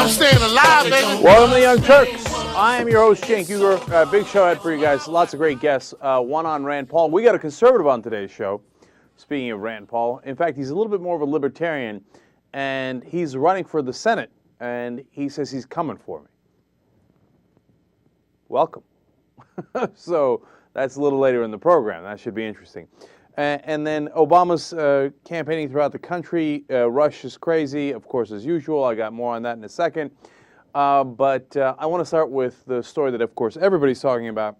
I'm staying alive, baby. Welcome to the Young Turks. I am your host, Cenk Uygur. Big show ahead for you guys. Lots of great guests. One on Rand Paul. We got a conservative on today's show. Speaking of Rand Paul, in fact, he's a little bit more of a libertarian, and he's running for the Senate, and he says he's coming for me. Welcome. So that's a little later in the program. That should be interesting. And then Obama's campaigning throughout the country. Rush is crazy, of course, as usual. I got more on that in a second. But I want to start with the story that, of course, everybody's talking about,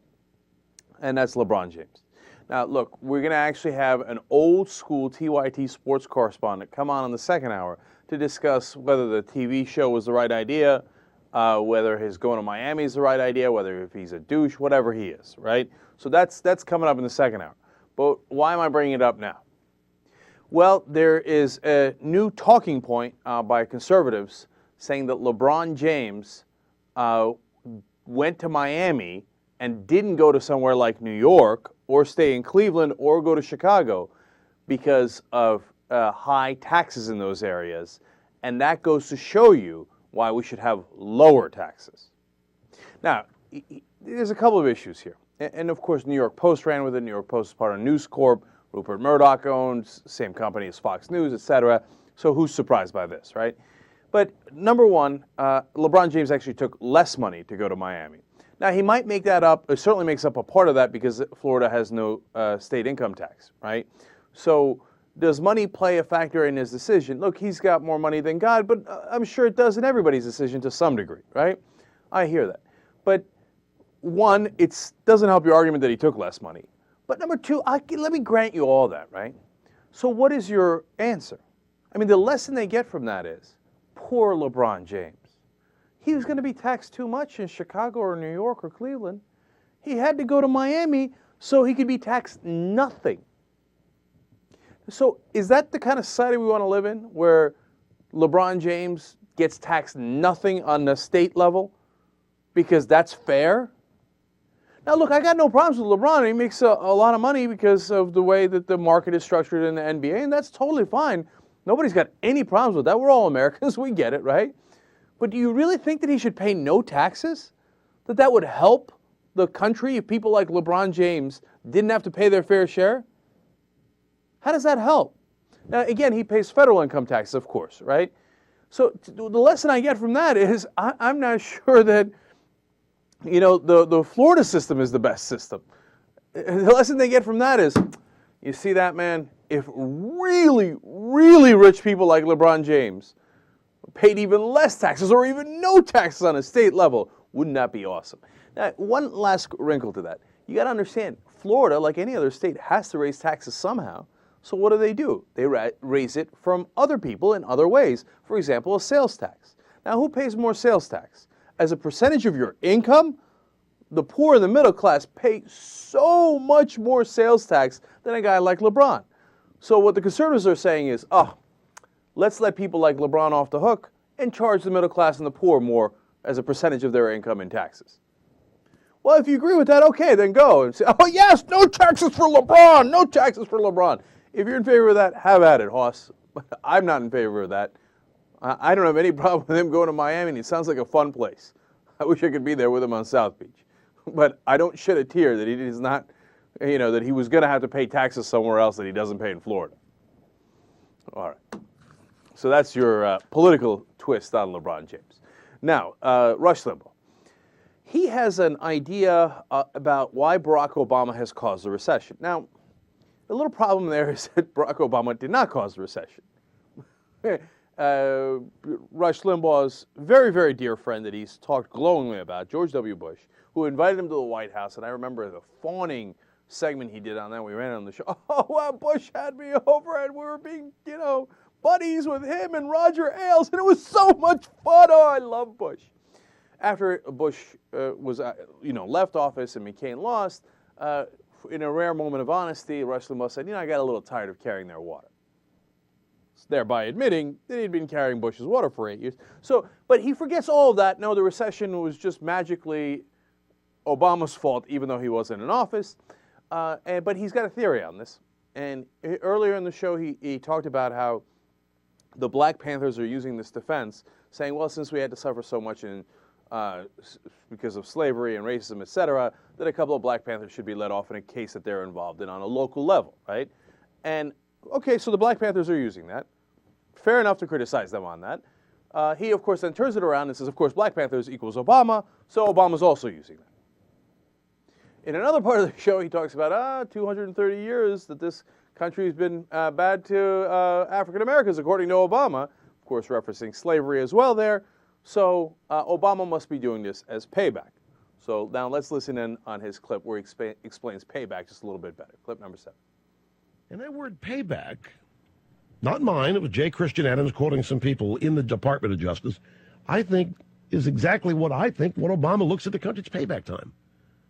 and that's LeBron James. Now, look, we're going to actually have an old-school TYT sports correspondent come on in the second hour to discuss whether the TV show was the right idea, whether his going to Miami is the right idea, whether if he's a douche, whatever he is, right? So that's coming up in the second hour. But why am I bringing it up now? Well, there is a new talking point by conservatives saying that LeBron James went to Miami and didn't go to somewhere like New York or stay in Cleveland or go to Chicago because of high taxes in those areas. And that goes to show you why we should have lower taxes. Now, there's a couple of issues here. And of course, New York Post ran with it. New York Post is part of News Corp. Rupert Murdoch owns, same company as Fox News, etc. So who's surprised by this, right? But number one, LeBron James actually took less money to go to Miami. Now, he might make that up, it certainly makes up a part of that because Florida has no state income tax, right? So does money play a factor in his decision? Look, he's got more money than God, but I'm sure it does in everybody's decision to some degree, right? I hear that. But one, it doesn't help your argument that he took less money. But number two, let me grant you all that, right? So what is your answer? I mean, the lesson they get from that is, poor LeBron James. He was going to be taxed too much in Chicago or New York or Cleveland. He had to go to Miami so he could be taxed nothing. So is that the kind of society we want to live in, where LeBron James gets taxed nothing on the state level because that's fair? Now, look, I got no problems with LeBron. He makes a lot of money because of the way that the market is structured in the NBA, and that's totally fine. Nobody's got any problems with that. We're all Americans. We get it, right? But do you really think that he should pay no taxes? That would help the country if people like LeBron James didn't have to pay their fair share? How does that help? Now, again, he pays federal income taxes, of course, right? So the lesson I get from that is I'm not sure that, you know, the Florida system is the best system. The lesson they get from that is, you see that, man? If really, really rich people like LeBron James paid even less taxes or even no taxes on a state level, wouldn't that be awesome? Now, one last wrinkle to that. You got to understand, Florida, like any other state, has to raise taxes somehow. So what do? They raise it from other people in other ways. For example, a sales tax. Now, who pays more sales tax? As a percentage of your income, the poor and the middle class pay so much more sales tax than a guy like LeBron. So what the conservatives are saying is, let's let people like LeBron off the hook and charge the middle class and the poor more as a percentage of their income in taxes. Well, if you agree with that, okay, then go and say, oh yes, no taxes for LeBron, no taxes for LeBron. If you're in favor of that, have at it, Hoss. I'm not in favor of that. I don't have any problem with him going to Miami, and it sounds like a fun place. I wish I could be there with him on South Beach. But I don't shed a tear that he is not, you know, that he was going to have to pay taxes somewhere else that he doesn't pay in Florida. All right. So that's your political twist on LeBron James. Now, Rush Limbaugh. He has an idea about why Barack Obama has caused the recession. Now, the little problem there is that Barack Obama did not cause the recession. Rush Limbaugh's very, very dear friend that he's talked glowingly about, George W. Bush, who invited him to the White House, and I remember the fawning segment he did on that. We ran it on the show. Oh, well, Bush had me over, and we were being, you know, buddies with him and Roger Ailes, and it was so much fun. Oh, I love Bush. After Bush was, left office and McCain lost, in a rare moment of honesty, Rush Limbaugh said, I got a little tired of carrying their water. Thereby admitting that he'd been carrying Bush's water for 8 years. So, but he forgets all of that. No, the recession was just magically Obama's fault, even though he wasn't in office. But he's got a theory on this. And earlier in the show, he talked about how the Black Panthers are using this defense, saying, well, since we had to suffer so much because of slavery and racism, et cetera, that a couple of Black Panthers should be let off in a case that they're involved in on a local level, right? And, okay, so the Black Panthers are using that. Fair enough to criticize them on that. He, of course, then turns it around and says, of course, Black Panthers equals Obama, so Obama's also using that. In another part of the show, he talks about, 230 years that this country has been bad to African Americans, according to Obama, of course, referencing slavery as well there. So Obama must be doing this as payback. So now let's listen in on his clip where he explains payback just a little bit better. Clip number 7. And that word payback, not mine, it was J. Christian Adams quoting some people in the Department of Justice, I think is exactly what Obama looks at the country's payback time.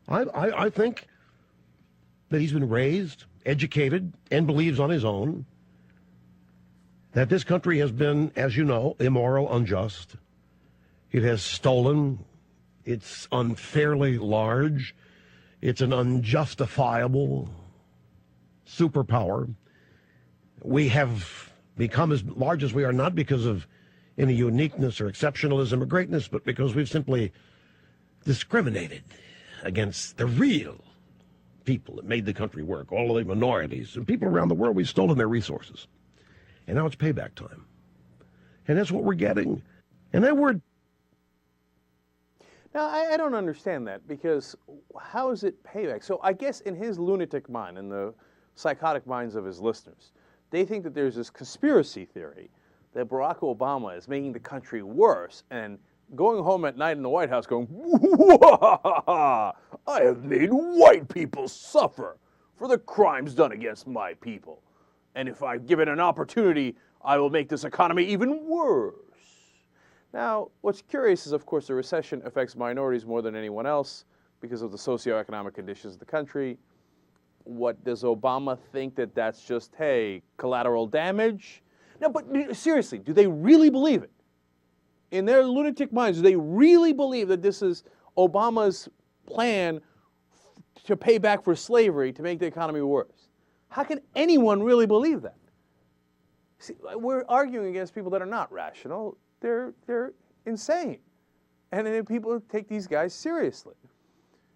I think that he's been raised, educated, and believes on his own that this country has been, as you know, immoral, unjust. It has stolen. It's unfairly large. It's an unjustifiable superpower. We have become as large as we are not because of any uniqueness or exceptionalism or greatness, but because we've simply discriminated against the real people that made the country work, all of the minorities and people around the world. We've stolen their resources. And now it's payback time. And that's what we're getting. And that word... Now, I don't understand that, because how is it payback? So I guess in his lunatic mind, in the psychotic minds of his listeners, they think that there's this conspiracy theory that Barack Obama is making the country worse and going home at night in the White House going, I have made white people suffer for the crimes done against my people. And if I give it an opportunity, I will make this economy even worse. Now, what's curious is, of course, the recession affects minorities more than anyone else because of the socioeconomic conditions of the country. What, does Obama think that that's just, hey, collateral damage? No, but seriously, do they really believe it? In their lunatic minds, do they really believe that this is Obama's plan to pay back for slavery to make the economy worse? How can anyone really believe that? See, we're arguing against people that are not rational. They're insane. And then people take these guys seriously.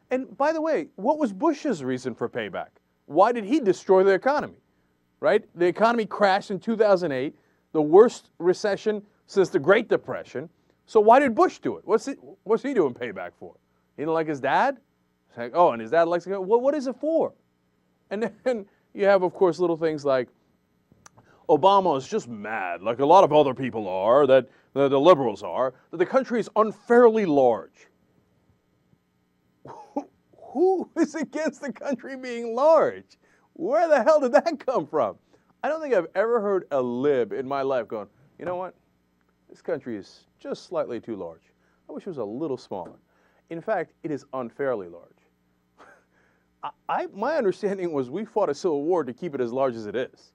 And by the way, what was Bush's reason for payback? Why did he destroy the economy? Right? The economy crashed in 2008, the worst recession since the Great Depression. So why did Bush do it? What's he doing payback for? He didn't like his dad? It's like, oh, and his dad likes to go, well, what is it for? And then you have, of course, little things like Obama is just mad, like a lot of other people are, that the liberals are, that the country is unfairly large. Who is against the country being large? Where the hell did that come from? I don't think I've ever heard a lib in my life going, you know what? This country is just slightly too large. I wish it was a little smaller. In fact, it is unfairly large. My understanding was we fought a civil war to keep it as large as it is,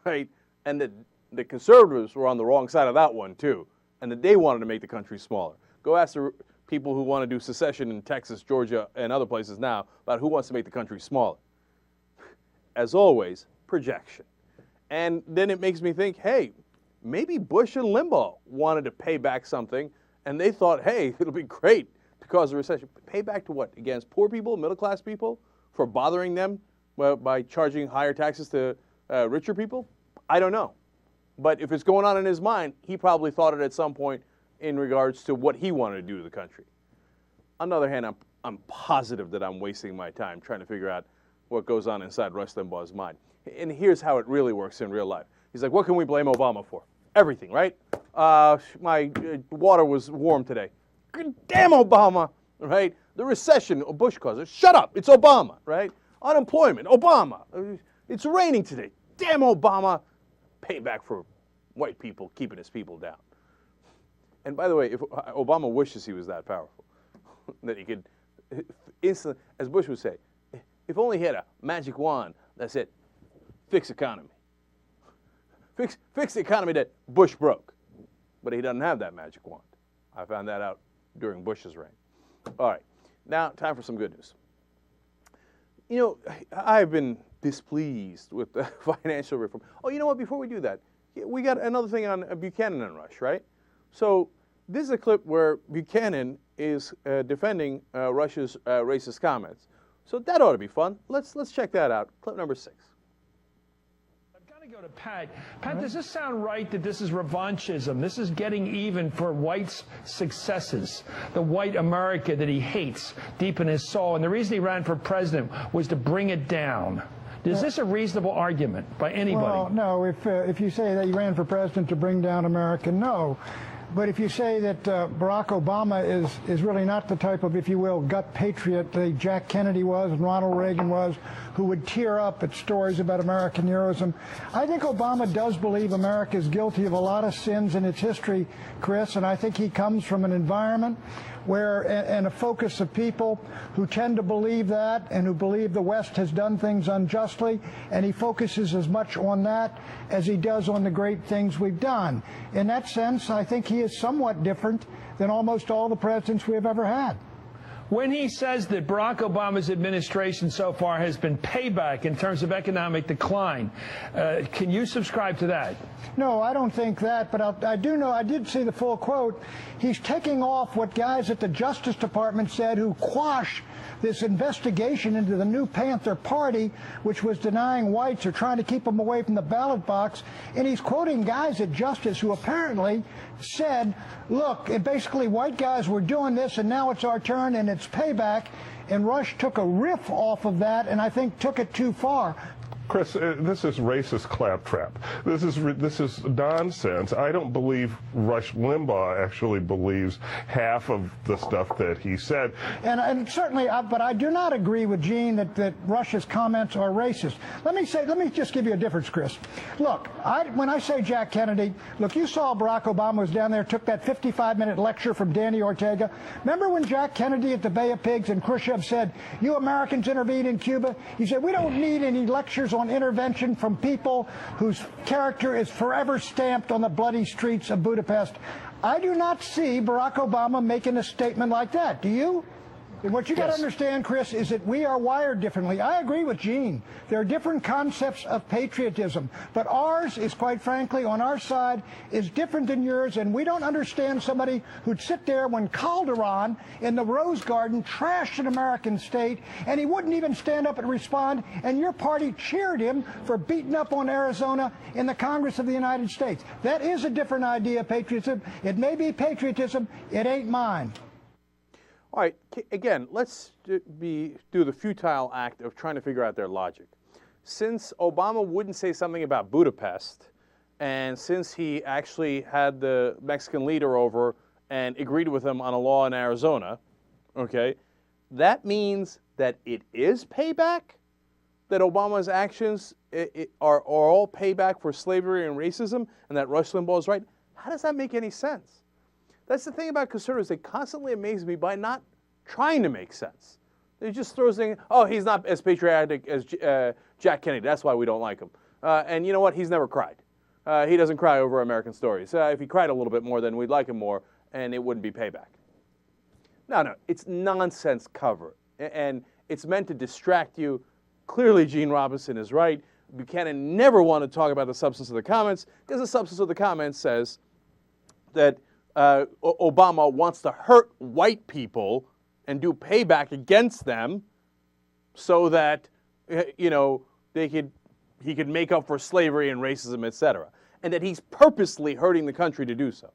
right? And that the conservatives were on the wrong side of that one, too, and that they wanted to make the country smaller. Go ask the people who want to do secession in Texas, Georgia, and other places now about who wants to make the country smaller. As always, projection. And then it makes me think, hey, maybe Bush and Limbaugh wanted to pay back something, and they thought, hey, it'll be great to cause a recession. Pay back to what? Against poor people, middle-class people, for bothering them by charging higher taxes to richer people? I don't know. But if it's going on in his mind, he probably thought it at some point in regards to what he wanted to do to the country. On the other hand, I'm positive that I'm wasting my time trying to figure out what goes on inside Rush Limbaugh's mind. And here's how it really works in real life. He's like, what can we blame Obama for? Everything, right? My water was warm today. Damn Obama, right? The recession, Bush caused it. Shut up, it's Obama, right? Unemployment, Obama. It's raining today. Damn Obama. Payback for white people keeping his people down. And by the way, if Obama wishes he was that powerful, that he could instantly, as Bush would say, if only he had a magic wand that said, fix economy. Fix the economy that Bush broke. But he doesn't have that magic wand. I found that out during Bush's reign. All right, now time for some good news. You know, I've been displeased with the financial reform. Oh, you know what? Before we do that, we got another thing on Buchanan and Rush, right? So this is a clip where Buchanan is defending Rush's racist comments. So that ought to be fun. Let's check that out. Clip number 6. I've got to go to Pat. Pat, does this sound right that this is revanchism? This is getting even for whites' successes, the white America that he hates deep in his soul. And the reason he ran for president was to bring it down. Is this a reasonable argument by anybody? Well, no. If you say that he ran for president to bring down America, no. But if you say that Barack Obama is really not the type of, if you will, gut patriot that Jack Kennedy was and Ronald Reagan was, who would tear up at stories about American heroism, I think Obama does believe America is guilty of a lot of sins in its history, Chris, and I think he comes from an environment where, and a focus of people who tend to believe that and who believe the West has done things unjustly, and he focuses as much on that as he does on the great things we've done. In that sense, I think he is somewhat different than almost all the presidents we have ever had. When he says that Barack Obama's administration so far has been payback in terms of economic decline, can you subscribe to that? No, I don't think that, but I do know, I did see the full quote. He's taking off what guys at the Justice Department said who quash this investigation into the new Panther Party, which was denying whites or trying to keep them away from the ballot box. And he's quoting guys at Justice who apparently said, look, basically white guys were doing this and now it's our turn and it's payback. And Rush took a riff off of that and I think took it too far. Chris, this is racist claptrap. This is nonsense. I don't believe Rush Limbaugh actually believes half of the stuff that he said. And certainly, but I do not agree with Gene that Rush's comments are racist. Let me just give you a difference, Chris. Look, when I say Jack Kennedy, look, you saw Barack Obama was down there, took that 55-minute lecture from Danny Ortega. Remember when Jack Kennedy at the Bay of Pigs and Khrushchev said, you Americans intervened in Cuba? He said, we don't need any lectures on intervention from people whose character is forever stamped on the bloody streets of Budapest. I do not see Barack Obama making a statement like that. Do you? And what you got to understand, Chris, is that we are wired differently. I agree with Gene. There are different concepts of patriotism, but ours is, quite frankly, on our side, is different than yours, and we don't understand somebody who'd sit there when Calderon in the Rose Garden trashed an American state, and he wouldn't even stand up and respond, and your party cheered him for beating up on Arizona in the Congress of the United States. That is a different idea of patriotism. It may be patriotism. It ain't mine. All right, again, let's do the futile act of trying to figure out their logic. Since Obama wouldn't say something about Budapest, and since he actually had the Mexican leader over and agreed with him on a law in Arizona, okay, that means that it is payback? That Obama's actions are all payback for slavery and racism, and that Rush Limbaugh is right? How does that make any sense? That's the thing about conservatives. They constantly amaze me by not trying to make sense. They just throw things, oh, he's not as patriotic as Jack Kennedy. That's why we don't like him. And you know what? He's never cried. He doesn't cry over American stories. If he cried a little bit more, then we'd like him more, and it wouldn't be payback. No, it's nonsense cover. And it's meant to distract you. Clearly, Gene Robinson is right. Buchanan never wanted to talk about the substance of the comments because the substance of the comments says that Obama wants to hurt white people and do payback against them so that, he could make up for slavery and racism, etc. And that he's purposely hurting the country to do so.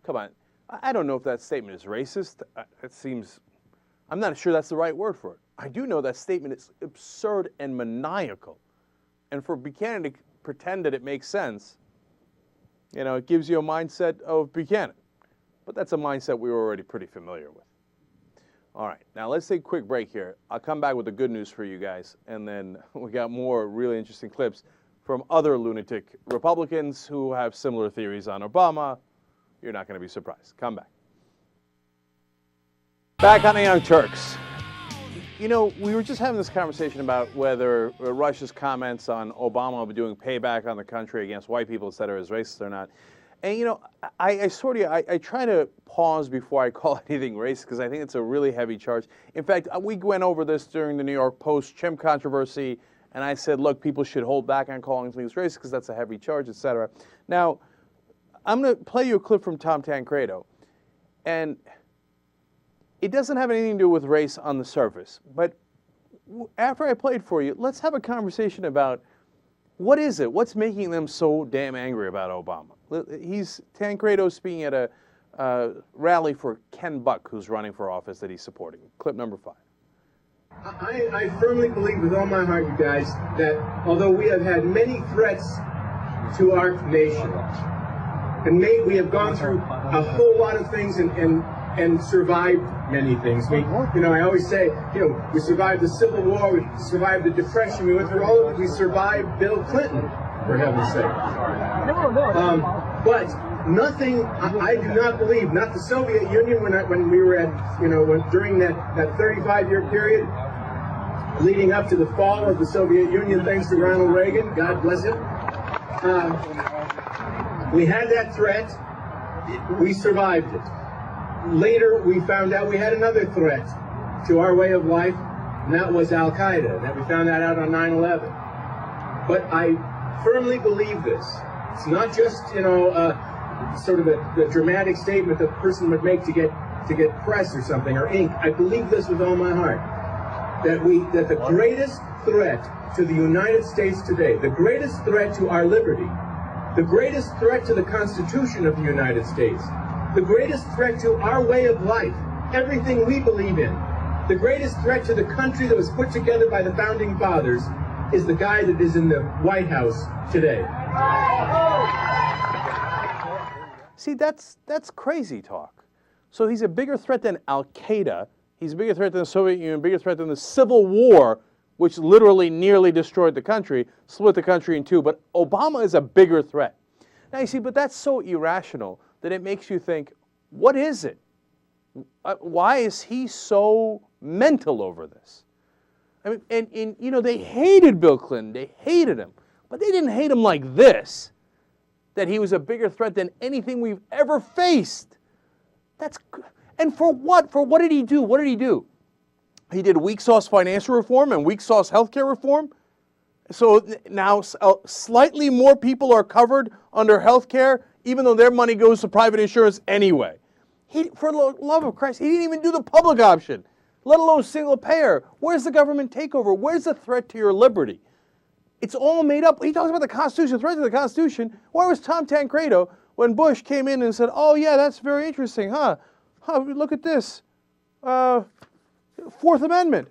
Come on. I don't know if that statement is racist. I'm not sure that's the right word for it. I do know that statement is absurd and maniacal. And for Buchanan to pretend that it makes sense, it gives you a mindset of Buchanan. But that's a mindset we were already pretty familiar with. All right, now let's take a quick break here. I'll come back with the good news for you guys, and then we got more really interesting clips from other lunatic Republicans who have similar theories on Obama. You're not going to be surprised. Come back. Back on the Young Turks. We were just having this conversation about whether Rush's comments on Obama doing payback on the country against white people, et cetera, is racist or not. And, I try to pause before I call anything racist because I think it's a really heavy charge. In fact, we went over this during the New York Post chimp controversy, And I said, look, people should hold back on calling things racist because that's a heavy charge, et cetera. Now, I'm going to play you a clip from Tom Tancredo. And it doesn't have anything to do with race on the surface. But after I play it for you, let's have a conversation about what is it? What's making them so damn angry about Obama? Tancredo speaking at a rally for Ken Buck, who's running for office that he's supporting. Clip number 5. I firmly believe with all my heart, you guys, that although we have had many threats to our nation, and we have gone through a whole lot of things and survived many things. I always say, we survived the Civil War, we survived the Depression, we went through all of it, we survived Bill Clinton, for heaven's sake. But nothing, I do not believe, not the Soviet Union when we were at, during that 35-year period leading up to the fall of the Soviet Union, thanks to Ronald Reagan, God bless him. We had that threat, we survived it. Later, we found out we had another threat to our way of life, and that was Al-Qaeda. That we found that out on 9/11. But I firmly believe this. It's not just, sort of a dramatic statement that a person would make to get press or something, or ink. I believe this with all my heart. That the greatest threat to the United States today, the greatest threat to our liberty, the greatest threat to the Constitution of the United States, the greatest threat to our way of life, everything we believe in, the greatest threat to the country that was put together by the Founding Fathers is the guy that is in the White House today. See, that's crazy talk. So he's a bigger threat than Al-Qaeda. He's a bigger threat than the Soviet Union, a bigger threat than the Civil War, which literally nearly destroyed the country, split the country in two. But Obama is a bigger threat. Now, you see, but that's so irrational that it makes you think, what is it? Why is he so mental over this? I mean, and they hated Bill Clinton. They hated him. But they didn't hate him like this, that he was a bigger threat than anything we've ever faced. And for what? For what did he do? What did he do? He did weak sauce financial reform and weak sauce healthcare reform. So now slightly more people are covered under healthcare, even though their money goes to private insurance anyway. For the love of Christ, he didn't even do the public option, let alone single payer. Where's the government takeover? Where's the threat to your liberty? It's all made up. He talks about the Constitution, threat to the Constitution. Where was Tom Tancredo when Bush came in and said, oh, yeah, that's very interesting, huh? Look at this. Fourth Amendment.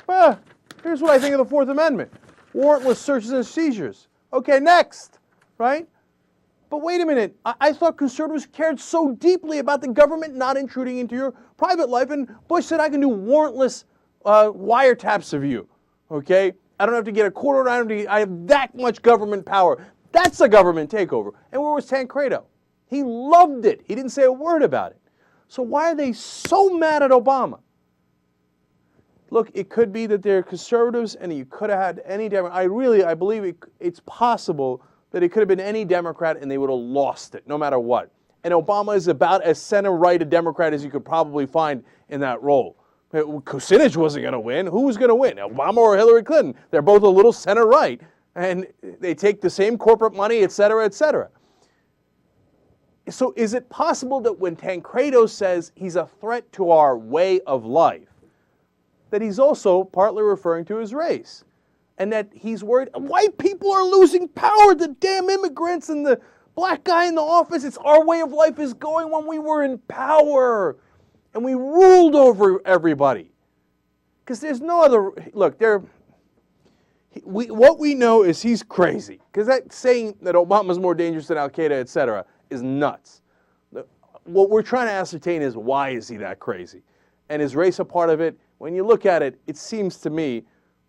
Well, here's what I think of the Fourth Amendment. Warrantless searches and seizures. Okay, next, right? But wait a minute. I thought conservatives cared so deeply about the government not intruding into your private life, and Bush said I can do warrantless wiretaps of you, okay? I don't have to get a court order. I have that much government power. That's a government takeover. And where was Tancredo? He loved it. He didn't say a word about it. So why are they so mad at Obama? Look, it could be that they're conservatives and you could have had any Democrat. I believe it's possible that it could have been any Democrat and they would have lost it, no matter what. And Obama is about as center-right a Democrat as you could probably find in that role. Kucinich wasn't going to win. Who was going to win? Obama or Hillary Clinton? They're both a little center-right, and they take the same corporate money, et cetera, et cetera. So is it possible that when Tancredo says he's a threat to our way of life, that he's also partly referring to his race? And that he's worried, white people are losing power, the damn immigrants and the black guy in the office, it's our way of life is going when we were in power. And we ruled over everybody. Because there's no other, look, what we know is he's crazy. Because that saying that Obama's more dangerous than Al-Qaeda, et cetera, is nuts. What we're trying to ascertain is why is he that crazy? And is race a part of it? When you look at it, it seems to me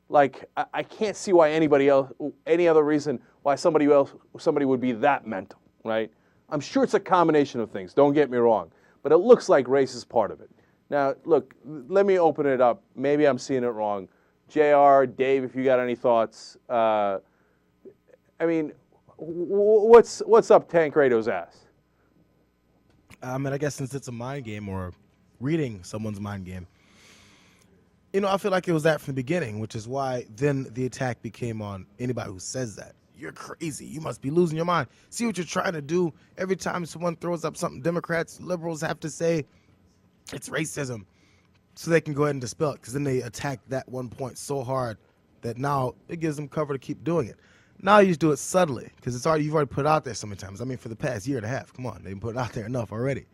like I can't see why any other reason why somebody would be that mental, right? I'm sure it's a combination of things, don't get me wrong. But it looks like race is part of it. Now, look, let me open it up. Maybe I'm seeing it wrong. JR, Dave, if you got any thoughts. I mean, what's up Tancredo's ass? I guess since it's a mind game or reading someone's mind game, I feel like it was that from the beginning, which is why then the attack became on anybody who says that. You're crazy. You must be losing your mind. See what you're trying to do. Every time someone throws up something Democrats, liberals have to say it's racism so they can go ahead and dispel it, because then they attack that one point so hard that now it gives them cover to keep doing it. Now you just do it subtly because you've already put it out there so many times. I mean, for the past year and a half. Come on, they've put it out there enough already.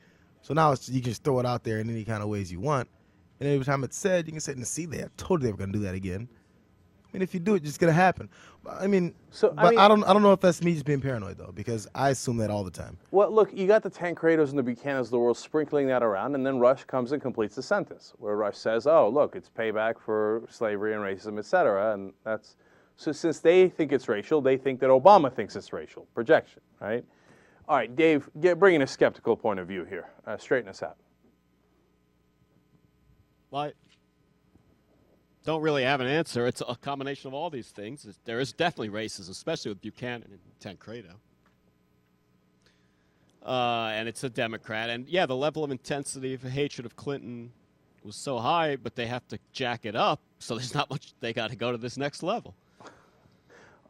So now you can just throw it out there in any kind of ways you want. And every time it's said, you can sit and see they told you they were going to do that again. I mean, if you do it, it's going to happen. I mean, I don't know if that's me just being paranoid, though, because I assume that all the time. Well, look, you got the Tancredos and the Buchanans of the world sprinkling that around, and then Rush comes and completes the sentence, where Rush says, oh, look, it's payback for slavery and racism, et cetera. And that's, so since they think it's racial, they think that Obama thinks it's racial. Projection, right? All right, Dave, bring in a skeptical point of view here. Straighten us out. Well, I don't really have an answer. It's a combination of all these things. There is definitely racism, especially with Buchanan and Tancredo. And it's a Democrat. And, yeah, the level of intensity of hatred of Clinton was so high, but they have to jack it up, so there's not much. They got to go to this next level.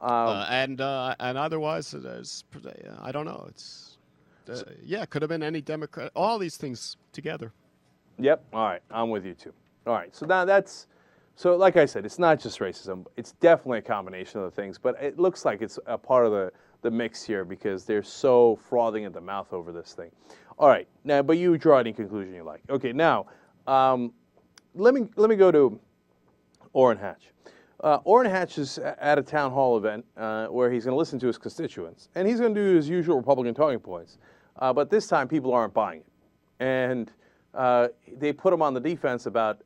And otherwise, I don't know. It's it could have been any Democrat. All these things together. Yep. All right. I'm with you, too. All right. So now so like I said, it's not just racism. It's definitely a combination of the things, but it looks like it's a part of the mix here because they're so frothing at the mouth over this thing. All right. Now, but you draw any conclusion you like. Okay. Now, let me go to Orrin Hatch. Orrin Hatch is at a town hall event where he's going to listen to his constituents, and he's going to do his usual Republican talking points. But this time, people aren't buying it. And they put him on the defense about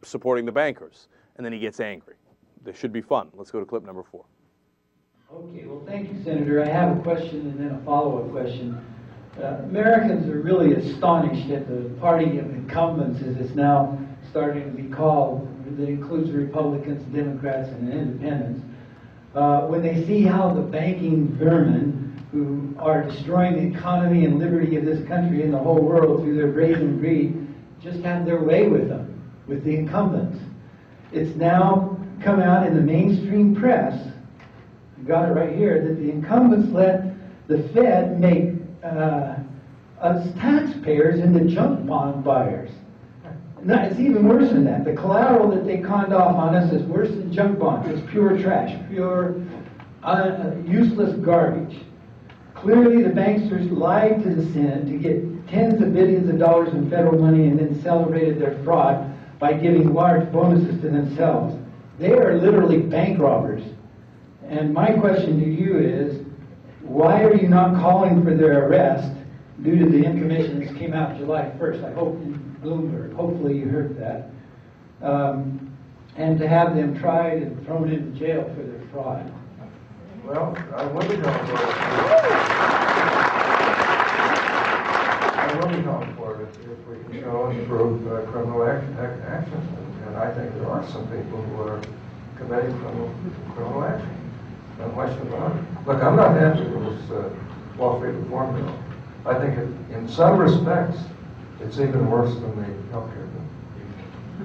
supporting the bankers, and then he gets angry. This should be fun. Let's go to clip number 4. Okay, well, thank you, Senator. I have a question and then a follow-up question. Americans are really astonished at the party of incumbents, as it's now starting to be called, that includes Republicans, Democrats, and Independents, when they see how the banking vermin who are destroying the economy and liberty of this country and the whole world through their brazen greed just have their way with them, with the incumbents. It's now come out in the mainstream press, I got it right here, that the incumbents let the Fed make us taxpayers into junk bond buyers. No, it's even worse than that. The collateral that they conned off on us is worse than junk bonds. It's pure trash, pure useless garbage. Clearly, the banksters lied to the Senate to get tens of billions of dollars in federal money and then celebrated their fraud by giving large bonuses to themselves. They are literally bank robbers. And my question to you is, why are you not calling for their arrest due to the information that came out July 1st? I hope in Bloomberg. Hopefully you heard that. And to have them tried and thrown into jail for their fraud. Well, I will be going for it if we can show and prove criminal actions. And I think there are some people who are committing criminal action. No question about it. Look, I'm not happy with this Wall Street Reform Bill. I think in some respects, it's even worse than the health care bill.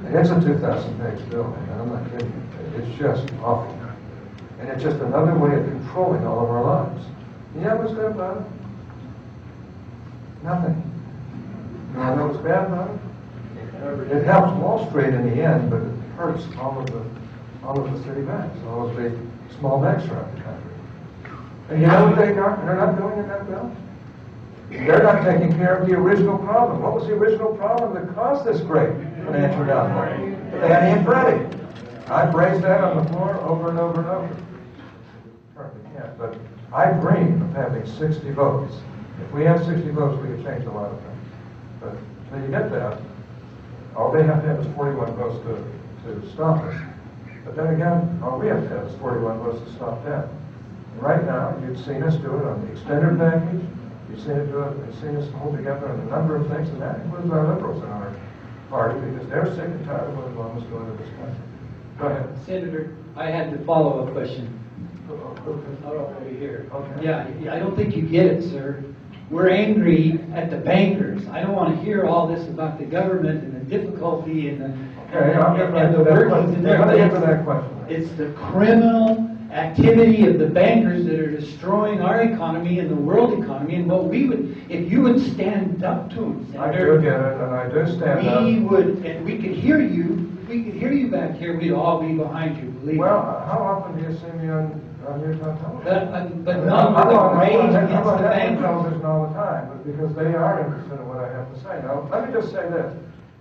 And it's a 2,000-page bill, and I'm not kidding you. It's just awful. And it's just another way of controlling all of our lives. You know what's good about it? Nothing. You know what's bad about it? It helps Wall Street in the end, but it hurts all of the city banks, all of the small banks around the country. And you know what they're not doing in that bill? They're not taking care of the original problem. What was the original problem that caused this great financial downturn? Fannie and Freddie. I've raised that on the floor over and over and over. Certainly can't, but I dream of having 60 votes. If we have 60 votes, we can change a lot of things. But until you get that, all they have to have is 41 votes to stop us. But then again, all we have to have is 41 votes to stop that. And right now, you've seen us do it on the extended package. You've seen us hold together on a number of things, and that includes our liberals in our party, because they're sick and tired of what Obama's doing to this country. Go ahead. Senator, I had the follow-up question. Over here. Okay. Yeah, I don't think you get it, sir. we're angry at the bankers. I don't want to hear all this about the government and the difficulty and the workings in there. It's the criminal activity of the bankers that are destroying our economy and the world economy, and what we would, if you would stand up to them, Senator, I do get it, and I do stand up. We would, and we could hear you. If we could hear you back here, we'd all be behind you. Believe me. Well, how often do you see me on Utah television? But not with the rage against the bankers. Television all the time, but because they are interested in what I have to say. Now, let me just say this: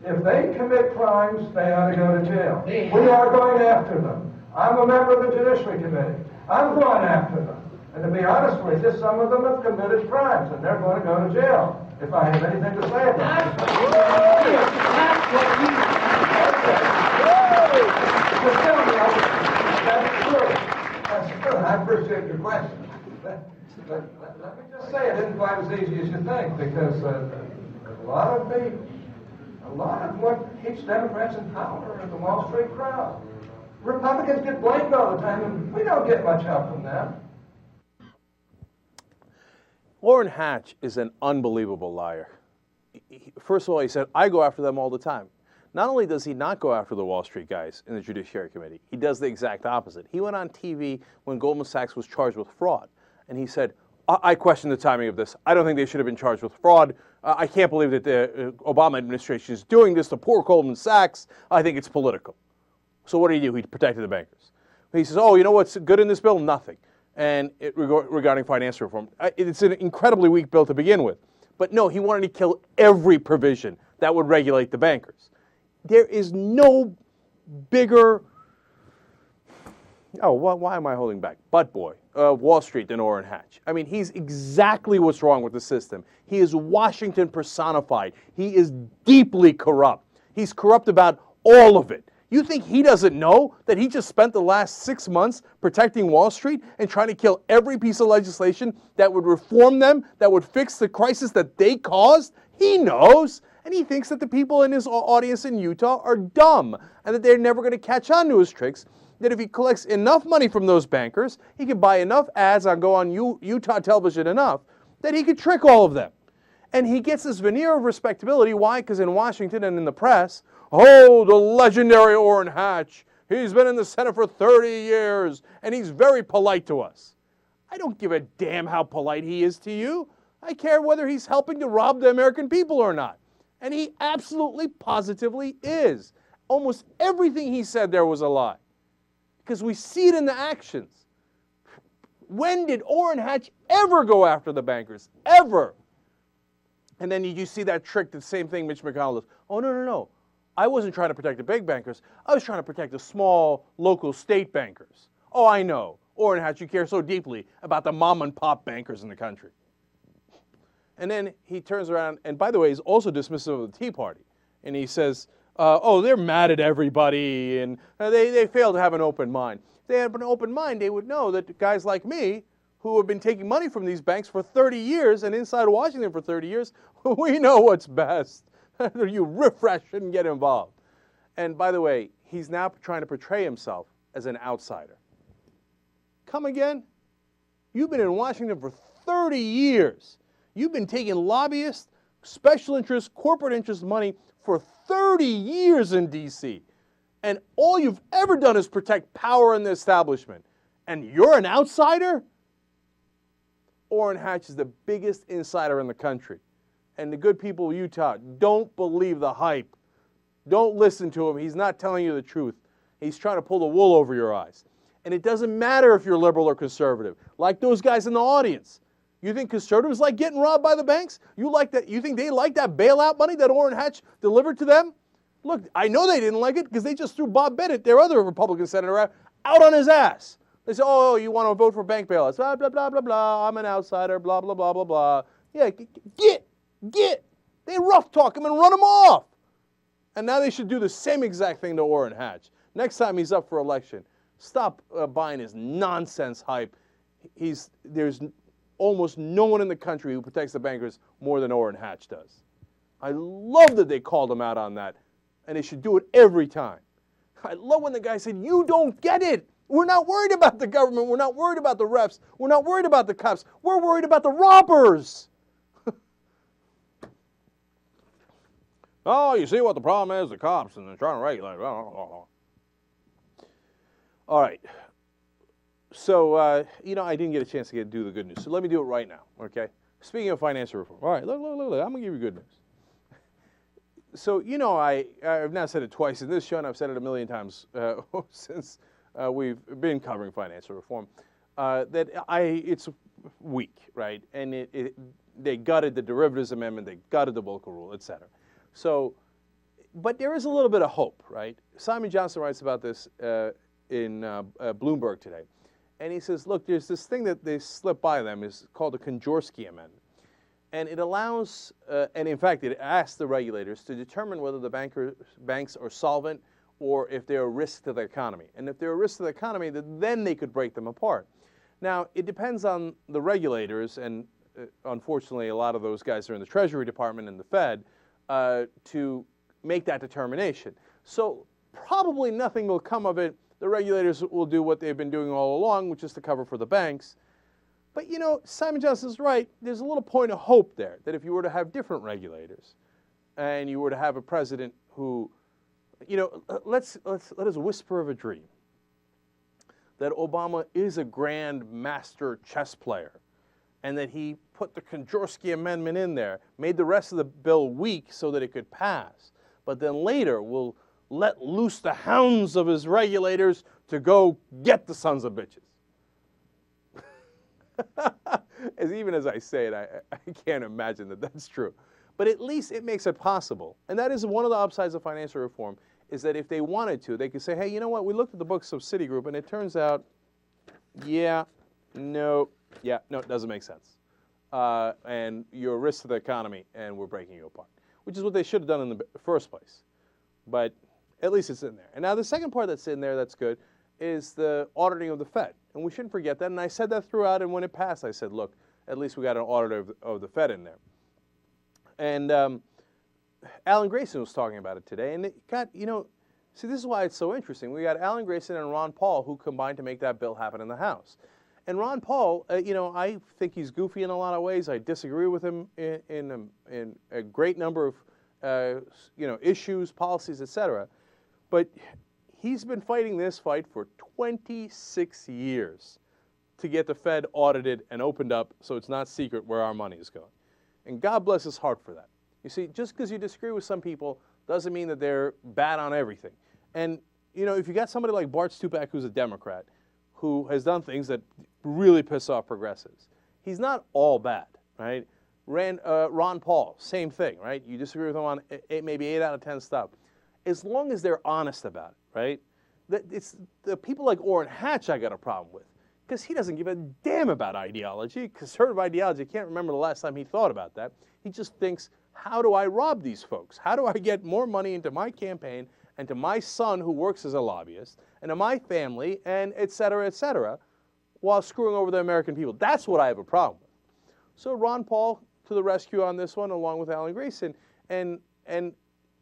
if they commit crimes, they ought to go to jail. We are going after them. I'm a member of the Judiciary Committee. I'm going after them. And to be honest with you, some of them have committed crimes, and they're going to go to jail if I have anything to say about it. That's what we Just tell me, that's true. That's true. I appreciate your question. But let me just say it isn't quite as easy as you think, because a lot of what keeps Democrats in power is the Wall Street crowd. Republicans get blamed all the time, and we don't get much help from them. Orrin Hatch is an unbelievable liar. First of all, he said, I go after them all the time. Not only does he not go after the Wall Street guys in the Judiciary Committee, he does the exact opposite. He went on TV when Goldman Sachs was charged with fraud, and he said, I question the timing of this. I don't think they should have been charged with fraud. I can't believe that the Obama administration is doing this to poor Goldman Sachs. I think it's political. So what did he do? He protected the bankers. He says, oh, you know what's good in this bill? Nothing. And regarding financial reform, it's an incredibly weak bill to begin with. But no, he wanted to kill every provision that would regulate the bankers. There is no bigger, why am I holding back? Butt boy of Wall Street than Orrin Hatch. I mean, he's exactly what's wrong with the system. He is Washington personified. He is deeply corrupt. He's corrupt about all of it. You think he doesn't know that he just spent the last 6 months protecting Wall Street and trying to kill every piece of legislation that would reform them, that would fix the crisis that they caused? He knows. And he thinks that the people in his audience in Utah are dumb and that they're never going to catch on to his tricks, that if he collects enough money from those bankers, he can buy enough ads and go on Utah television enough that he could trick all of them. And he gets this veneer of respectability. Why? Because in Washington and in the press, oh, the legendary Orrin Hatch, he's been in the Senate for 30 years, and he's very polite to us. I don't give a damn how polite he is to you. I care whether he's helping to rob the American people or not. And he absolutely, positively is. Almost everything he said there was a lie. Because we see it in the actions. When did Orrin Hatch ever go after the bankers? Ever. And then you see that trick, the same thing Mitch McConnell does. Oh, no. I wasn't trying to protect the big bankers. I was trying to protect the small, local state bankers. Oh, I know. Orrin Hatch, you care so deeply about the mom and pop bankers in the country. And then he turns around, and by the way, he's also dismissive of the Tea Party. And he says, oh, they're mad at everybody, and they fail to have an open mind. If they had an open mind, they would know that guys like me, who have been taking money from these banks for 30 years and inside Washington for 30 years, we know what's best. You riffraff shouldn't get involved. And by the way, he's now trying to portray himself as an outsider. Come again? You've been in Washington for 30 years. You've been taking lobbyists, special interests, corporate interest money for 30 years in D.C. And all you've ever done is protect power in the establishment. And you're an outsider? Orrin Hatch is the biggest insider in the country. And the good people of Utah, don't believe the hype. Don't listen to him. He's not telling you the truth. He's trying to pull the wool over your eyes. And it doesn't matter if you're liberal or conservative. Like those guys in the audience. You think conservatives like getting robbed by the banks? You think they like that bailout money that Orrin Hatch delivered to them? Look, I know they didn't like it because they just threw Bob Bennett, their other Republican senator, out on his ass. They said, oh, you want to vote for bank bailouts? Blah, blah, blah, blah, blah. I'm an outsider, blah, blah, blah, blah, blah. Yeah, get. They rough talk him and run him off. And now they should do the same exact thing to Orrin Hatch. Next time he's up for election, stop buying his nonsense hype. There's almost no one in the country who protects the bankers more than Orrin Hatch does. I love that they called him out on that, and they should do it every time. I love when the guy said, you don't get it. We're not worried about the government. We're not worried about the refs. We're not worried about the cops. We're worried about the robbers. Oh, you see what the problem is? The cops, and they're trying to regulate. All right. So, I didn't get a chance to do the good news. So let me do it right now, okay? Speaking of financial reform. All right, look. I'm going to give you good news. So, I've now said it twice in this show, and I've said it a million times since we've been covering financial reform, that it's weak, right? And they gutted the derivatives amendment, they gutted the Volcker rule, et cetera. So, but there is a little bit of hope, right? Simon Johnson writes about this in Bloomberg today. And he says, look, there's this thing that they slipped by them, is called the Konjorsky Amendment. And it allows, and in fact, it asks the regulators to determine whether the banks are solvent or if they're a risk to the economy. And if they're a risk to the economy, then they could break them apart. Now, it depends on the regulators, and unfortunately, a lot of those guys are in the Treasury Department and the Fed, to make that determination. So probably nothing will come of it. The regulators will do what they've been doing all along, which is to cover for the banks. But, Simon Johnson's right. There's a little point of hope there, that if you were to have different regulators and you were to have a president who, let us whisper of a dream that Obama is a grand master chess player and that he put the Konjorsky Amendment in there, made the rest of the bill weak so that it could pass, but then later will let loose the hounds of his regulators to go get the sons of bitches. Even as I say it, I can't imagine that that's true. But at least it makes it possible. And that is one of the upsides of financial reform, is that if they wanted to, they could say, hey, you know what, we looked at the books of Citigroup, and it turns out, no, it doesn't make sense. And you're a risk to the economy, and we're breaking you apart, which is what they should have done in the first place. But at least it's in there. And now the second part that's in there that's good is the auditing of the Fed. And we shouldn't forget that. And I said that throughout, and when it passed, I said, look, at least we got an auditor of the Fed in there. And Alan Grayson was talking about it today, and it got, see, this is why it's so interesting. We got Alan Grayson and Ron Paul who combined to make that bill happen in the House. And Ron Paul, I think he's goofy in a lot of ways. I disagree with him in a great number of, issues, policies, et cetera. But he's been fighting this fight for 26 years to get the Fed audited and opened up so it's not secret where our money is going. And God bless his heart for that. You see, just because you disagree with some people doesn't mean that they're bad on everything. And, if you got somebody like Bart Stupak, who's a Democrat, who has done things that really piss off progressives, he's not all bad, right? Ron Paul, same thing, right? You disagree with him on maybe 8 out of 10 stuff. As long as they're honest about it, right? It's the people like Orrin Hatch I got a problem with, because he doesn't give a damn about ideology, conservative ideology. I can't remember the last time he thought about that. He just thinks, how do I rob these folks? How do I get more money into my campaign and to my son who works as a lobbyist and to my family and et cetera, while screwing over the American people? That's what I have a problem with. So Ron Paul to the rescue on this one, along with Alan Grayson. And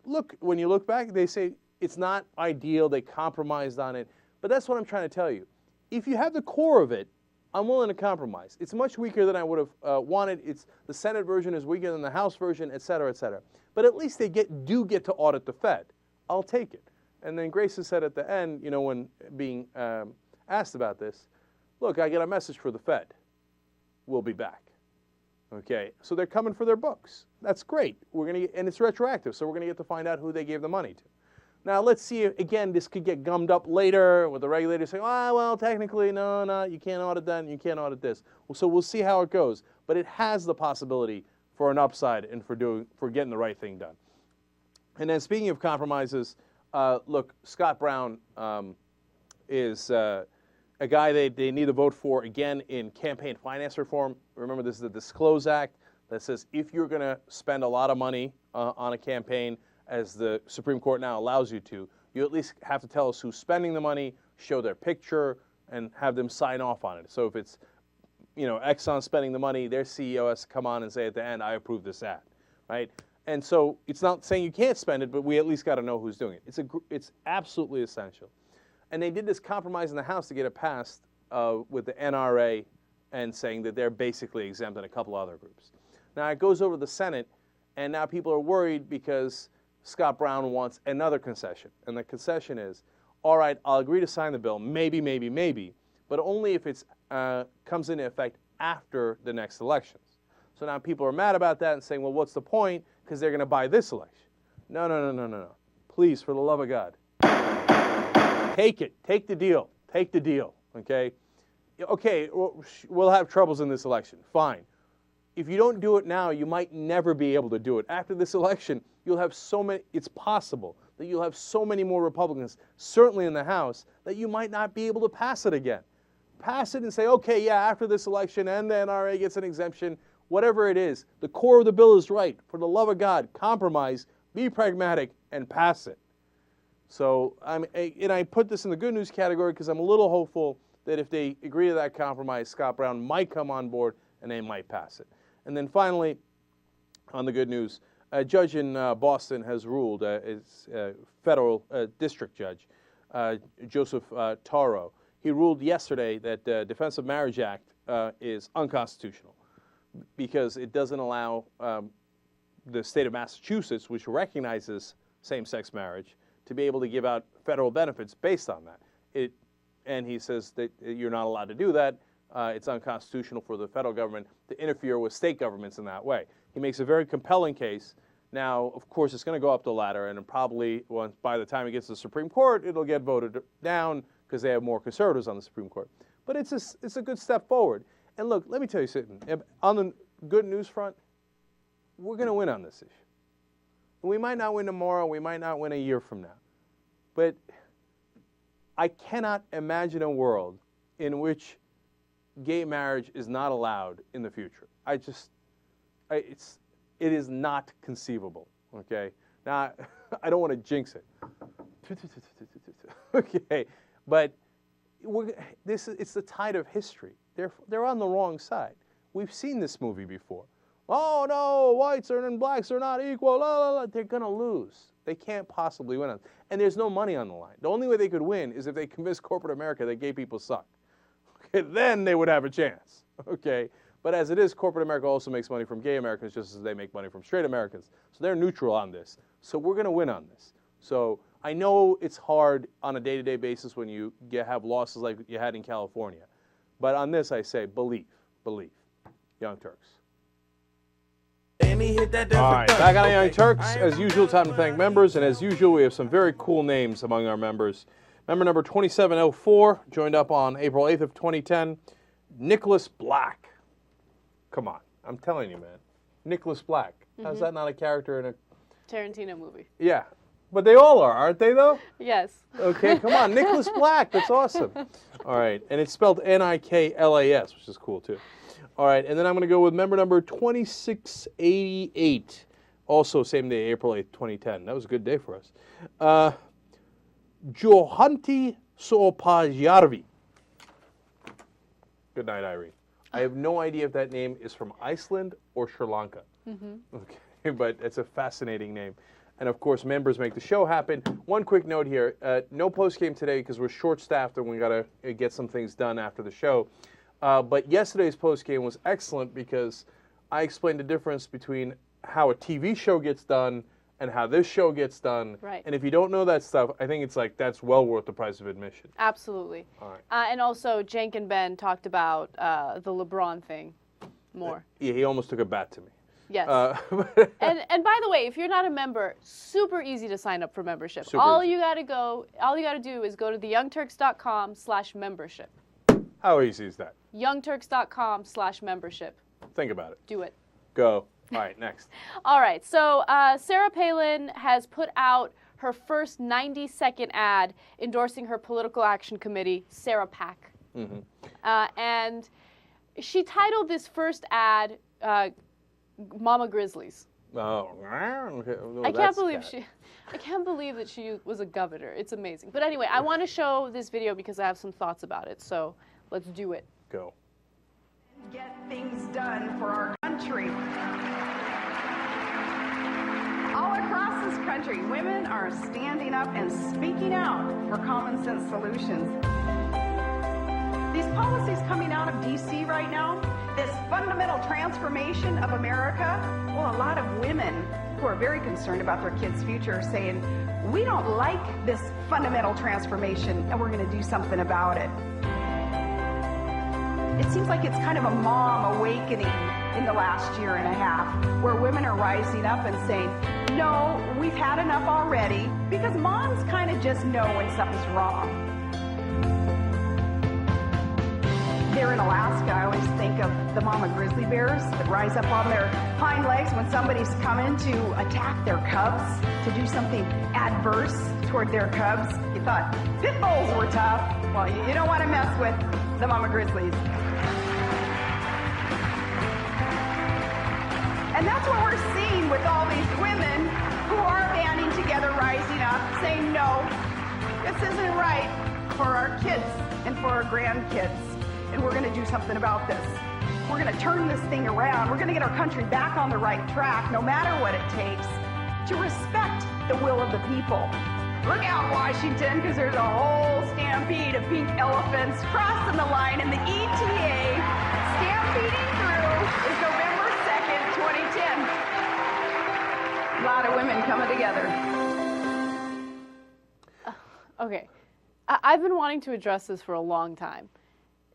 look, when you look back, they say it's not ideal, they compromised on it. But that's what I'm trying to tell you. If you have the core of it, I'm willing to compromise. It's much weaker than I would have wanted. The Senate version is weaker than the House version, et cetera, et cetera. But at least they do get to audit the Fed. I'll take it. And then Grayson said at the end, when being asked about this, look, I got a message for the Fed. We'll be back. Okay, so they're coming for their books. That's great. And it's retroactive, so we're going to get to find out who they gave the money to. Now, let's see, again, this could get gummed up later with the regulators saying, well, technically, no, you can't audit that and you can't audit this. So we'll see how it goes. But it has the possibility for an upside and for getting the right thing done. And then speaking of compromises, look, Scott Brown is a guy they need to vote for, again, in campaign finance reform. Remember, this is the Disclose Act that says if you're going to spend a lot of money on a campaign, as the Supreme Court now allows you to, you at least have to tell us who's spending the money, show their picture, and have them sign off on it. So if it's, Exxon spending the money, their CEO has to come on and say at the end, I approve this ad, right? And so it's not saying you can't spend it, but we at least got to know who's doing it. It's absolutely essential. And they did this compromise in the House to get it passed with the NRA and saying that they're basically exempt and a couple other groups. Now it goes over to the Senate, and now people are worried because Scott Brown wants another concession. And the concession is, all right, I'll agree to sign the bill, maybe, but only if it comes into effect after the next elections. So now people are mad about that and saying, well, what's the point? Because they're going to buy this election. No. Please, for the love of God, take it. Take the deal. Take the deal, okay? Okay, we'll have troubles in this election. Fine. If you don't do it now, you might never be able to do it. After this election, you'll have so many, it's possible that you'll have so many more Republicans, certainly in the House, that you might not be able to pass it again. Pass it and say, okay, yeah, after this election, and the NRA gets an exemption, whatever it is, the core of the bill is right. For the love of God, compromise, be pragmatic, and pass it. So, and I put this in the good news category because I'm a little hopeful that if they agree to that compromise, Scott Brown might come on board and they might pass it. And then finally, on the good news, a judge in Boston has ruled, it's federal district judge, Joseph Taro. He ruled yesterday that the Defense of Marriage Act is unconstitutional because it doesn't allow the state of Massachusetts, which recognizes same-sex marriage, to be able to give out federal benefits based on that. And he says that you're not allowed to do that. It's unconstitutional for the federal government to interfere with state governments in that way. He makes a very compelling case. Now, of course, it's going to go up the ladder, and probably by the time it gets to the Supreme Court, it'll get voted down because they have more conservatives on the Supreme Court. But it's a good step forward. And look, let me tell you something. On the good news front, we're going to win on this issue. We might not win tomorrow. We might not win a year from now. But I cannot imagine a world in which gay marriage is not allowed in the future. It is not conceivable, okay? Now, I don't want to jinx it. Okay, but it's the tide of history. They're on the wrong side. We've seen this movie before. Oh, no, whites and blacks are not equal. La, la, la. They're going to lose. They can't possibly win. And there's no money on the line. The only way they could win is if they convince corporate America that gay people suck. Okay, then they would have a chance. Okay, but as it is, corporate America also makes money from gay Americans just as they make money from straight Americans. So they're neutral on this. So we're going to win on this. So I know it's hard on a day-to-day basis when you have losses like you had in California. But on this, I say, believe. Young Turks. All right, back on Young Turks. As usual, time to thank members. And as usual, we have some very cool names among our members. Member number 2704 joined up on April 8th of 2010. Nicholas Black. Come on. I'm telling you, man. Nicholas Black. How's that not a character in a Tarantino movie? Yeah. But they all are, aren't they, though? Yes. Okay, come on. Nicholas Black. That's awesome. All right. And it's spelled Niklas, which is cool, too. All right. And then I'm going to go with member number 2688. Also, same day, April 8th, 2010. That was a good day for us. Johanti Sopajärvi. Good night, Irene. I have no idea if that name is from Iceland or Sri Lanka. Okay, but it's a fascinating name. And of course, members make the show happen. One quick note here, no post-game today because we're short-staffed and we got to get some things done after the show. But yesterday's post-game was excellent because I explained the difference between how a TV show gets done and how this show gets done. Right. And if you don't know that stuff, I think it's like that's well worth the price of admission. Absolutely. All right. And also, Cenk and Ben talked about the LeBron thing more. Yeah, he almost took a bat to me. Yes. And by the way, if you're not a member, super easy to sign up for membership. All you got to do is go to theyoungturks.com/membership. How easy is that? youngturks.com/membership. Think about it. Do it. Go. All right, next. All right, so Sarah Palin has put out her first 90-second ad endorsing her political action committee, Sarah PAC. And she titled this first ad, Mama Grizzlies. Oh, okay. Well, I can't believe that she was a governor. It's amazing. But anyway, I want to show this video because I have some thoughts about it. So let's do it. Go. Get things done for our country. All across this country, women are standing up and speaking out for common sense solutions. These policies coming out of D.C. right now, this fundamental transformation of America, well, a lot of women who are very concerned about their kids' future are saying, we don't like this fundamental transformation and we're going to do something about it. It seems like it's kind of a mom awakening in the last year and a half, where women are rising up and saying, no, we've had enough already, because moms kind of just know when something's wrong. There in Alaska, I always think of the mama grizzly bears that rise up on their hind legs when somebody's coming to attack their cubs, to do something adverse toward their cubs. You thought pit bulls were tough. Well, you don't want to mess with the mama grizzlies. And that's what we're seeing with all these women who are banding together, rising up, saying, no, this isn't right for our kids and for our grandkids. And we're going to do something about this. We're going to turn this thing around. We're going to get our country back on the right track, no matter what it takes, to respect the will of the people. Look out, Washington, because there's a whole stampede of pink elephants crossing the line, and the ETA stampeding through is November 2nd, 2010. A lot of women coming together. Okay. I've been wanting to address this for a long time.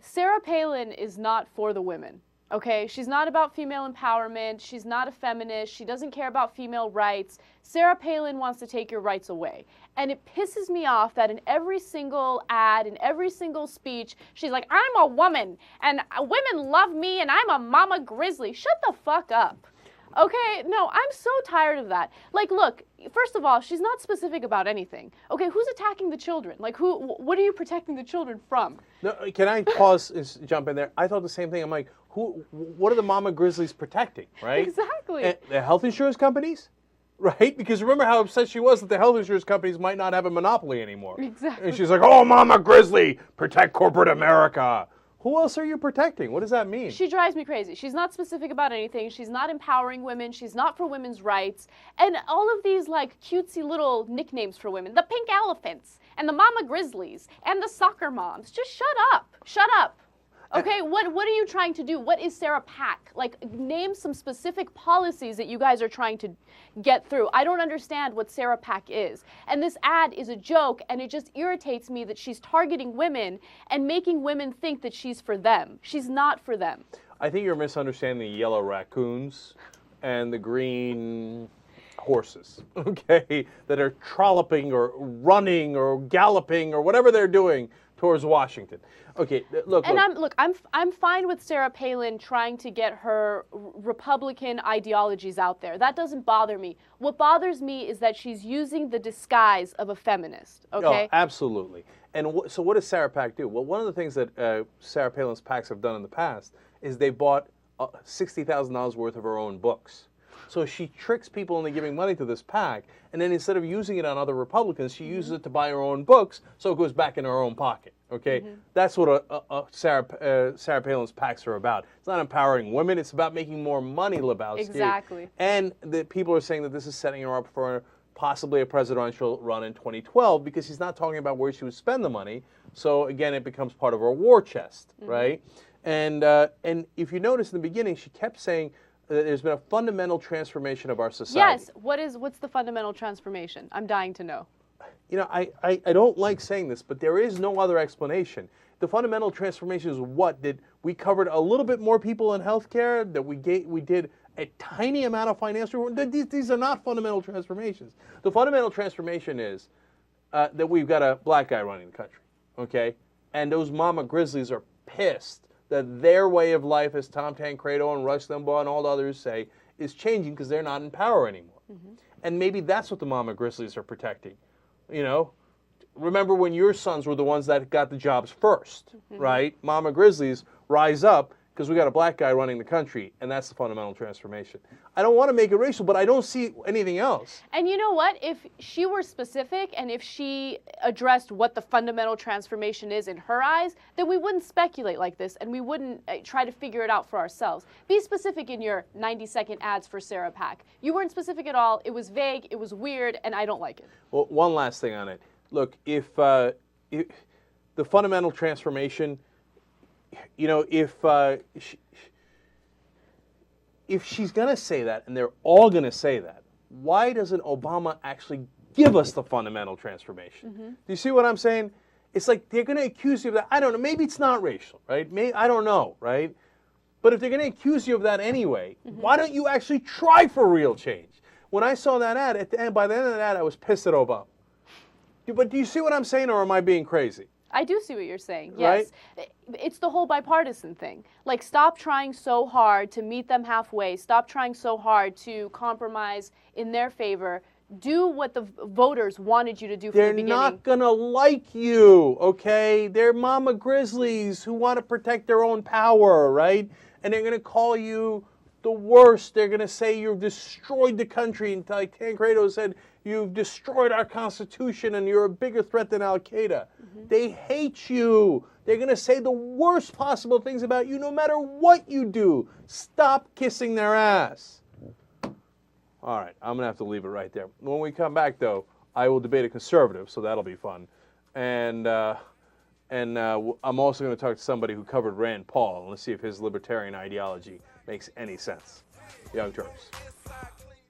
Sarah Palin is not for the women, okay? She's not about female empowerment. She's not a feminist. She doesn't care about female rights. Sarah Palin wants to take your rights away. And it pisses me off that in every single ad, in every single speech, she's like, I'm a woman, and women love me, and I'm a mama grizzly. Shut the fuck up. Okay, no, I'm so tired of that. Like, look, first of all, she's not specific about anything. Okay, who's attacking the children? Like, what are you protecting the children from? No, can I pause and jump in there? I thought the same thing. I'm like, what are the mama grizzlies protecting, right? Exactly. The health insurance companies? Right? Because remember how upset she was that the health insurance companies might not have a monopoly anymore. Exactly. And she's like, oh, mama grizzly, protect corporate America. Who else are you protecting? What does that mean? She drives me crazy. She's not specific about anything. She's not empowering women. She's not for women's rights. And all of these like cutesy little nicknames for women. The pink elephants and the mama grizzlies and the soccer moms. Just shut up. Shut up. Okay, what are you trying to do? What is Sarah Pack? Like, name some specific policies that you guys are trying to get through. I don't understand what Sarah Pack is. And this ad is a joke, and it just irritates me that she's targeting women and making women think that she's for them. She's not for them. I think you're misunderstanding the yellow raccoons and the green horses, okay, that are trolloping or running or galloping or whatever they're doing towards Washington. Okay, look. And I'm fine with Sarah Palin trying to get her Republican ideologies out there. That doesn't bother me. What bothers me is that she's using the disguise of a feminist. Okay. Oh, absolutely. And so what does Sarah Pack do? Well, one of the things that Sarah Palin's PACs have done in the past is they bought $60,000 worth of her own books. So she tricks people into giving money to this PAC, and then instead of using it on other Republicans, she uses it to buy her own books, so it goes back in her own pocket. Okay, that's what Sarah Palin's PACs are about. It's not empowering women; it's about making more money, Lebowski. Exactly. And the people are saying that this is setting her up for possibly a presidential run in 2012 because she's not talking about where she would spend the money. So again, it becomes part of her war chest, right? And if you notice in the beginning, she kept saying that there's been a fundamental transformation of our society. Yes. What's the fundamental transformation? I'm dying to know. You know, I don't like saying this, but there is no other explanation. The fundamental transformation is what? That we covered a little bit more people in healthcare, that we did a tiny amount of financial reform. These are not fundamental transformations. The fundamental transformation is that we've got a black guy running the country, okay? And those mama grizzlies are pissed that their way of life, as Tom Tancredo and Rush Limbaugh and all the others say, is changing because they're not in power anymore. And maybe that's what the mama grizzlies are protecting. You know, remember when your sons were the ones that got the jobs first, right? Mama grizzlies rise up because we got a black guy running the country, and that's the fundamental transformation. I don't want to make it racial, but I don't see anything else. And you know what? If she were specific and if she addressed what the fundamental transformation is in her eyes, then we wouldn't speculate like this and we wouldn't try to figure it out for ourselves. Be specific in your 90-second ads for Sarah Pack. You weren't specific at all. It was vague, it was weird, and I don't like it. Well, one last thing on it. Look, if the fundamental transformation, you know, if she's going to say that, and they're all going to say that, why doesn't Obama actually give us the fundamental transformation? Do you see what I'm saying? It's like they're going to accuse you of that. I don't know. Maybe it's not racial, right? I don't know, right? But if they're going to accuse you of that anyway, why don't you actually try for real change? When I saw that ad, by the end of that ad, I was pissed at Obama. But do you see what I'm saying, or am I being crazy? I do see what you're saying, yes. Right? It's the whole bipartisan thing. Like, stop trying so hard to meet them halfway. Stop trying so hard to compromise in their favor. Do what the voters wanted you to do from the beginning. They're not going to like you, okay? They're mama grizzlies who want to protect their own power, right? And they're going to call you the worst. They're going to say you've destroyed the country. And like Tancredo said, you've destroyed our Constitution and you're a bigger threat than Al-Qaeda. They hate you. They're going to say the worst possible things about you no matter what you do. Stop kissing their ass. All right, I'm going to have to leave it right there. When we come back, though, I will debate a conservative, so that'll be fun. And I'm also going to talk to somebody who covered Rand Paul, and let's see if his libertarian ideology makes any sense. Young Turks.